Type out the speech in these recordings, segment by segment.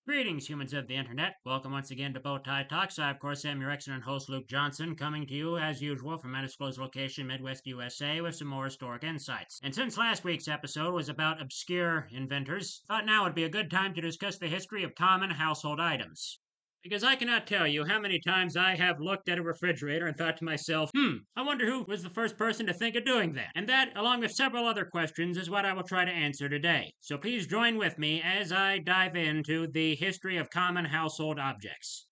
Greetings, humans of the internet. Welcome once again to Bowtie Talks. I, of course, am your excellent host, Luke Johnson, coming to you, as usual, from an undisclosed location, Midwest USA, with some more historic insights. And since last week's episode was about obscure inventors, I thought now would be a good time to discuss the history of common household items. Because I cannot tell you how many times I have looked at a refrigerator and thought to myself, I wonder who was the first person to think of doing that. And that, along with several other questions, is what I will try to answer today. So please join with me as I dive into the history of common household objects.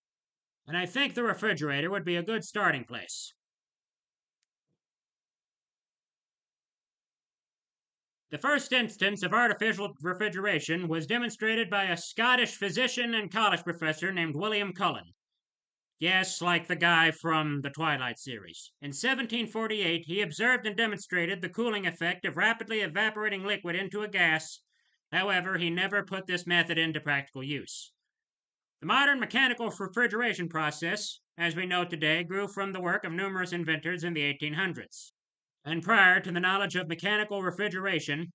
And I think the refrigerator would be a good starting place. The first instance of artificial refrigeration was demonstrated by a Scottish physician and college professor named William Cullen. Yes, like the guy from the Twilight series. In 1748, he observed and demonstrated the cooling effect of rapidly evaporating liquid into a gas. However, he never put this method into practical use. The modern mechanical refrigeration process, as we know today, grew from the work of numerous inventors in the 1800s. And prior to the knowledge of mechanical refrigeration,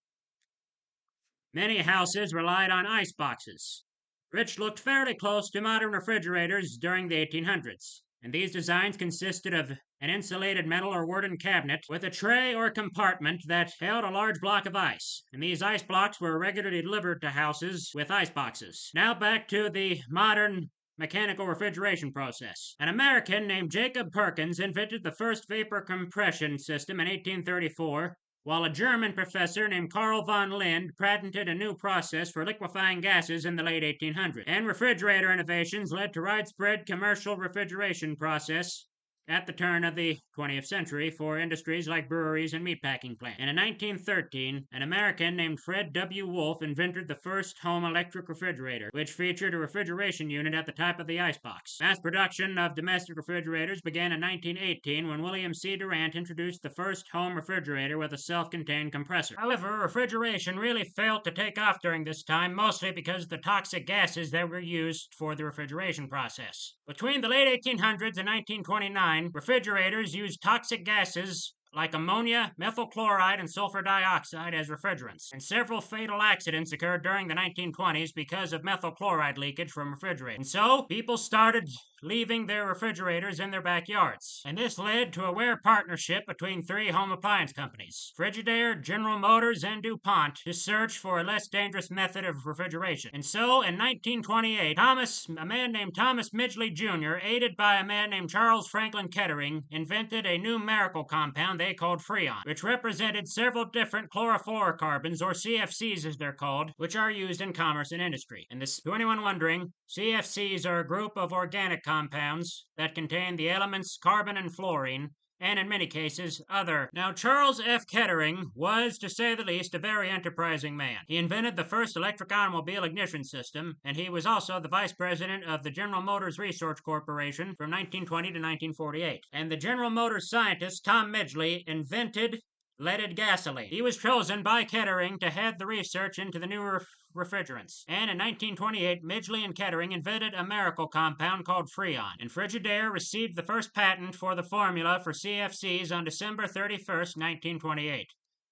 many houses relied on ice boxes, which looked fairly close to modern refrigerators during the 1800s. And these designs consisted of an insulated metal or wooden cabinet with a tray or compartment that held a large block of ice. And these ice blocks were regularly delivered to houses with ice boxes. Now back to the modern mechanical refrigeration process. An American named Jacob Perkins invented the first vapor compression system in 1834, while a German professor named Carl von Linde patented a new process for liquefying gases in the late 1800s. And refrigerator innovations led to widespread commercial refrigeration process at the turn of the 20th century for industries like breweries and meatpacking plants. And in 1913, an American named Fred W. Wolf invented the first home electric refrigerator, which featured a refrigeration unit at the top of the icebox. Mass production of domestic refrigerators began in 1918 when William C. Durant introduced the first home refrigerator with a self-contained compressor. However, refrigeration really failed to take off during this time, mostly because of the toxic gases that were used for the refrigeration process. Between the late 1800s and 1929, refrigerators used toxic gases like ammonia, methyl chloride, and sulfur dioxide as refrigerants. And several fatal accidents occurred during the 1920s because of methyl chloride leakage from refrigerators. And so, people started leaving their refrigerators in their backyards. And this led to a rare partnership between three home appliance companies, Frigidaire, General Motors, and DuPont, to search for a less dangerous method of refrigeration. And so, in 1928, a man named Thomas Midgley Jr., aided by a man named Charles Franklin Kettering, invented a new miracle compound they called Freon, which represented several different chlorofluorocarbons, or CFCs as they're called, which are used in commerce and industry. And to anyone wondering, CFCs are a group of organic compounds that contain the elements carbon and fluorine, and in many cases, other. Now, Charles F. Kettering was, to say the least, a very enterprising man. He invented the first electric automobile ignition system, and he was also the vice president of the General Motors Research Corporation from 1920 to 1948. And the General Motors scientist, Tom Midgley, invented leaded gasoline. He was chosen by Kettering to head the research into the new refrigerants. And in 1928, Midgley and Kettering invented a miracle compound called Freon. And Frigidaire received the first patent for the formula for CFCs on December 31st, 1928.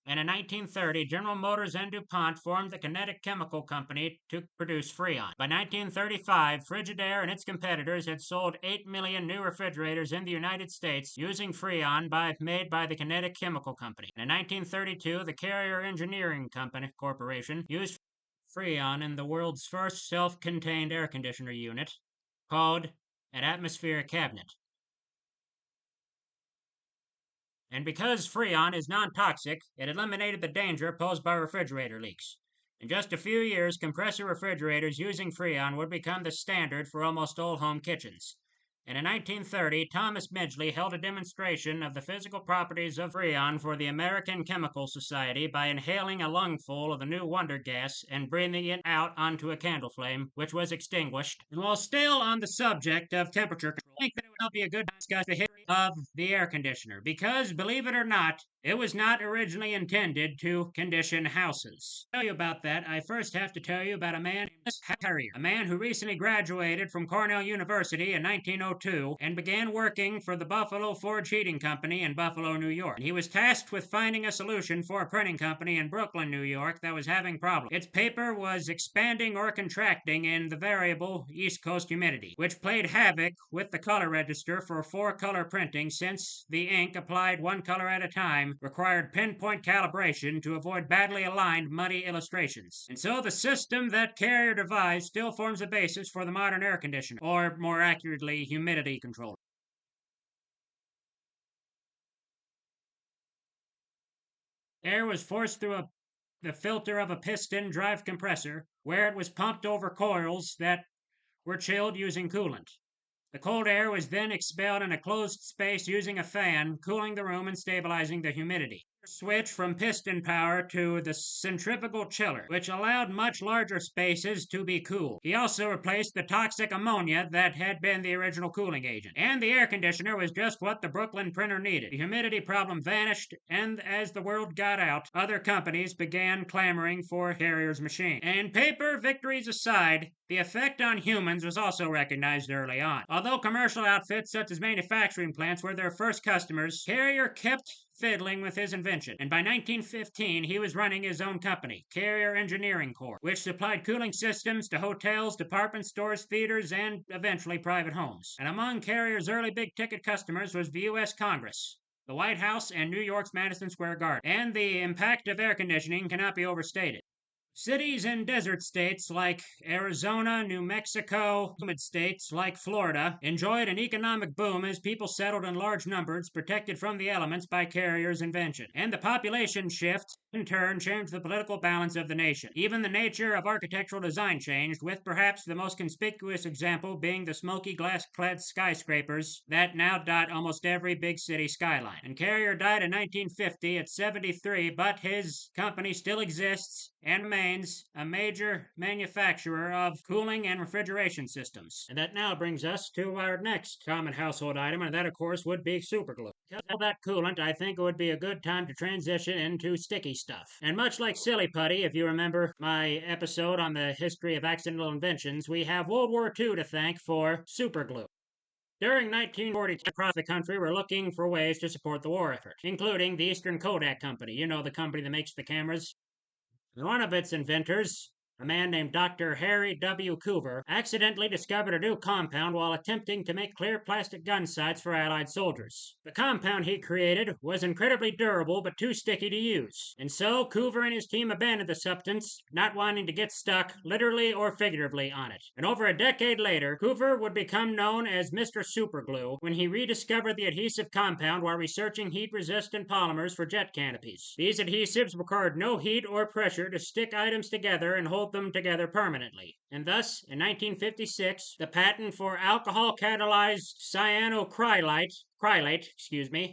And in 1930, General Motors and DuPont formed the Kinetic Chemical Company to produce Freon. By 1935, Frigidaire and its competitors had sold 8 million new refrigerators in the United States using Freon made by the Kinetic Chemical Company. And in 1932, the Carrier Engineering Corporation used Freon in the world's first self-contained air conditioner unit, called an atmospheric cabinet. And because Freon is non-toxic, it eliminated the danger posed by refrigerator leaks. In just a few years, compressor refrigerators using Freon would become the standard for almost all home kitchens. And in 1930, Thomas Midgley held a demonstration of the physical properties of Freon for the American Chemical Society by inhaling a lungful of the new wonder gas and breathing it out onto a candle flame, which was extinguished. And while still on the subject of temperature control, think that it would be a good time to discuss the history of the air conditioner because, believe it or not, it was not originally intended to condition houses. To tell you about that, I first have to tell you about a man named Harrier, a man who recently graduated from Cornell University in 1902 and began working for the Buffalo Forge Heating Company in Buffalo, New York. And he was tasked with finding a solution for a printing company in Brooklyn, New York that was having problems. Its paper was expanding or contracting in the variable East Coast humidity, which played havoc with the color register for four-color printing since the ink applied one color at a time required pinpoint calibration to avoid badly aligned, muddy illustrations. And so the system that Carrier devised still forms the basis for the modern air conditioner, or more accurately, humidity controller. Air was forced through the filter of a piston drive compressor, where it was pumped over coils that were chilled using coolant. The cold air was then expelled in a closed space using a fan, cooling the room and stabilizing the humidity. Switch from piston power to the centrifugal chiller, which allowed much larger spaces to be cooled. He also replaced the toxic ammonia that had been the original cooling agent. And the air conditioner was just what the Brooklyn printer needed. The humidity problem vanished, and as the word got out, other companies began clamoring for Carrier's machine. And paper victories aside, the effect on humans was also recognized early on. Although commercial outfits such as manufacturing plants were their first customers, Carrier kept fiddling with his invention, and by 1915 he was running his own company, Carrier Engineering Corp., which supplied cooling systems to hotels, department stores, theaters, and eventually private homes. And among Carrier's early big-ticket customers was the U.S. Congress, the White House, and New York's Madison Square Garden. And the impact of air conditioning cannot be overstated. Cities in desert states like Arizona, New Mexico, humid states like Florida enjoyed an economic boom as people settled in large numbers protected from the elements by Carrier's invention. And the population shift, in turn, changed the political balance of the nation. Even the nature of architectural design changed, with perhaps the most conspicuous example being the smoky glass-clad skyscrapers that now dot almost every big city skyline. And Carrier died in 1950 at 73, but his company still exists and remains a major manufacturer of cooling and refrigeration systems. And that now brings us to our next common household item, and that, of course, would be superglue. Because of that coolant, I think it would be a good time to transition into sticky stuff. And much like Silly Putty, if you remember my episode on the history of accidental inventions, we have World War II to thank for superglue. During 1940, across the country were looking for ways to support the war effort, including the Eastern Kodak Company, you know, the company that makes the cameras. One of its inventors, a man named Dr. Harry W. Coover, accidentally discovered a new compound while attempting to make clear plastic gun sights for Allied soldiers. The compound he created was incredibly durable but too sticky to use, and so Coover and his team abandoned the substance, not wanting to get stuck, literally or figuratively, on it. And over a decade later, Coover would become known as Mr. Superglue when he rediscovered the adhesive compound while researching heat-resistant polymers for jet canopies. These adhesives required no heat or pressure to stick items together and hold them together permanently. And thus, in 1956, the patent for alcohol-catalyzed cyanocrylate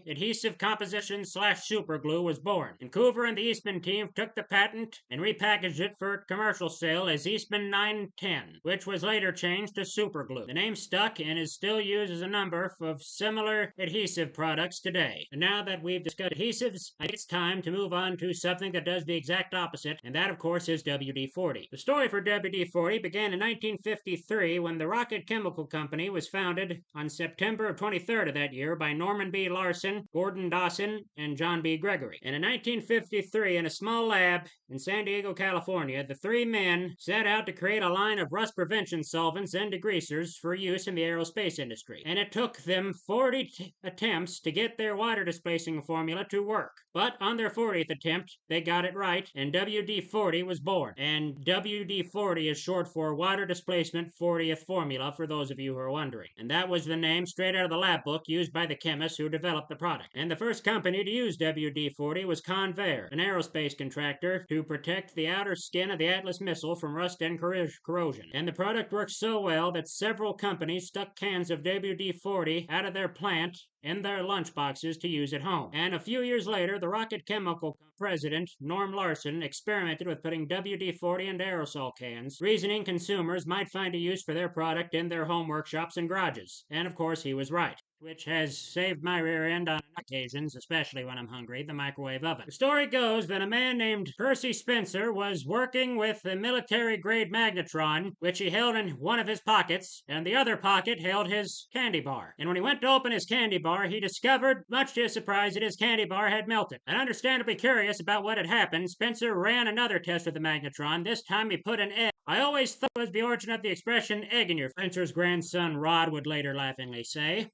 adhesive composition / superglue was born. And Coover and the Eastman team took the patent and repackaged it for commercial sale as Eastman 910, which was later changed to superglue. The name stuck and is still used as a number of similar adhesive products today. And now that we've discussed adhesives, I think it's time to move on to something that does the exact opposite, and that, of course, is WD-40. The story for WD-40 began in 1953 when the Rocket Chemical Company was founded on September 23rd of that year by Norman B. Larson, Gordon Dawson, and John B. Gregory. And in 1953, in a small lab in San Diego, California, the three men set out to create a line of rust prevention solvents and degreasers for use in the aerospace industry. And it took them 40 attempts to get their water displacing formula to work. But on their 40th attempt, they got it right, and WD-40 was born. And WD-40 is short for Water Displacement 40th Formula, for those of you who are wondering. And that was the name straight out of the lab book used by by the chemists who developed the product. And the first company to use WD-40 was Convair, an aerospace contractor to protect the outer skin of the Atlas missile from rust and corrosion. And the product worked so well that several companies stuck cans of WD-40 out of their plant in their lunchboxes to use at home. And a few years later, the Rocket Chemical president, Norm Larsen, experimented with putting WD-40 into aerosol cans, reasoning consumers might find a use for their product in their home workshops and garages. And of course, he was right, which has saved my rear end on occasions, especially when I'm hungry, the microwave oven. The story goes that a man named Percy Spencer was working with a military-grade magnetron, which he held in one of his pockets, and the other pocket held his candy bar. And when he went to open his candy bar, he discovered, much to his surprise, that his candy bar had melted. And understandably curious about what had happened, Spencer ran another test with the magnetron. This time he put an egg. I always thought it was the origin of the expression egg in your. Spencer's grandson Rod would later laughingly say.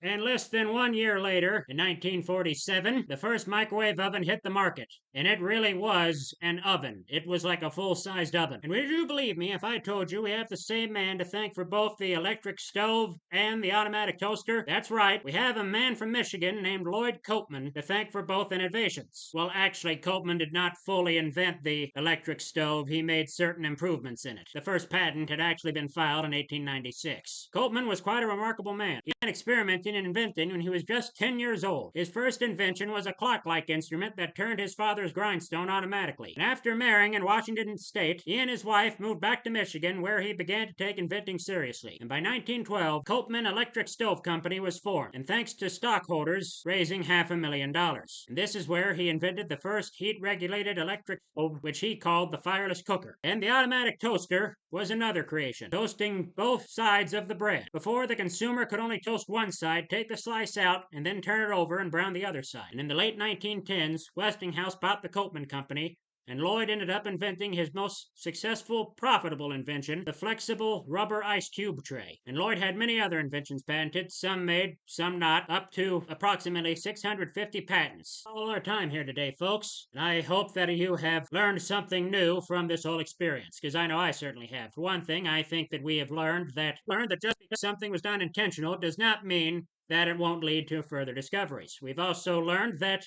And less than 1 year later, in 1947, the first microwave oven hit the market. And it really was an oven. It was like a full-sized oven. And would you believe me if I told you we have the same man to thank for both the electric stove and the automatic toaster? That's right, we have a man from Michigan named Lloyd Copeman to thank for both innovations. Well, actually, Copeman did not fully invent the electric stove. He made certain improvements in it. The first patent had actually been filed in 1896. Copeman was quite a remarkable man. He began experimenting and inventing when he was just 10 years old. His first invention was a clock-like instrument that turned his father's grindstone automatically. And after marrying in Washington State, he and his wife moved back to Michigan, where he began to take inventing seriously. And by 1912, Copeman Electric Stove Company was formed, and thanks to stockholders raising $500,000. And this is where he invented the first heat-regulated electric stove, which he called the fireless cooker. And the automatic toaster was another creation, toasting both sides of the bread. Before, the consumer could only toast one side, take the slice out, and then turn it over and brown the other side. And in the late 1910s, Westinghouse bought the Copeman Company, and Lloyd ended up inventing his most successful, profitable invention, the flexible rubber ice cube tray. And Lloyd had many other inventions patented, some made, some not, up to approximately 650 patents. All our time here today, folks. And I hope that you have learned something new from this whole experience, because I know I certainly have. For one thing, I think that we have learned that just because something was done intentional does not mean that it won't lead to further discoveries. We've also learned that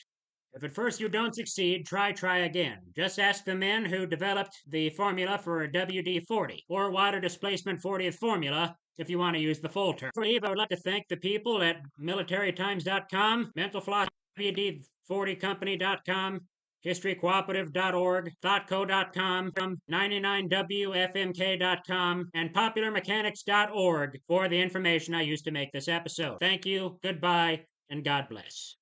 if at first you don't succeed, try again. Just ask the men who developed the formula for WD-40 or water displacement 40th formula if you want to use the full term. For Eve, I would like to thank the people at militarytimes.com, mentalfloss, WD40company.com, historycooperative.org, thoughtco.com, 99wfmk.com, and popularmechanics.org for the information I used to make this episode. Thank you, goodbye, and God bless.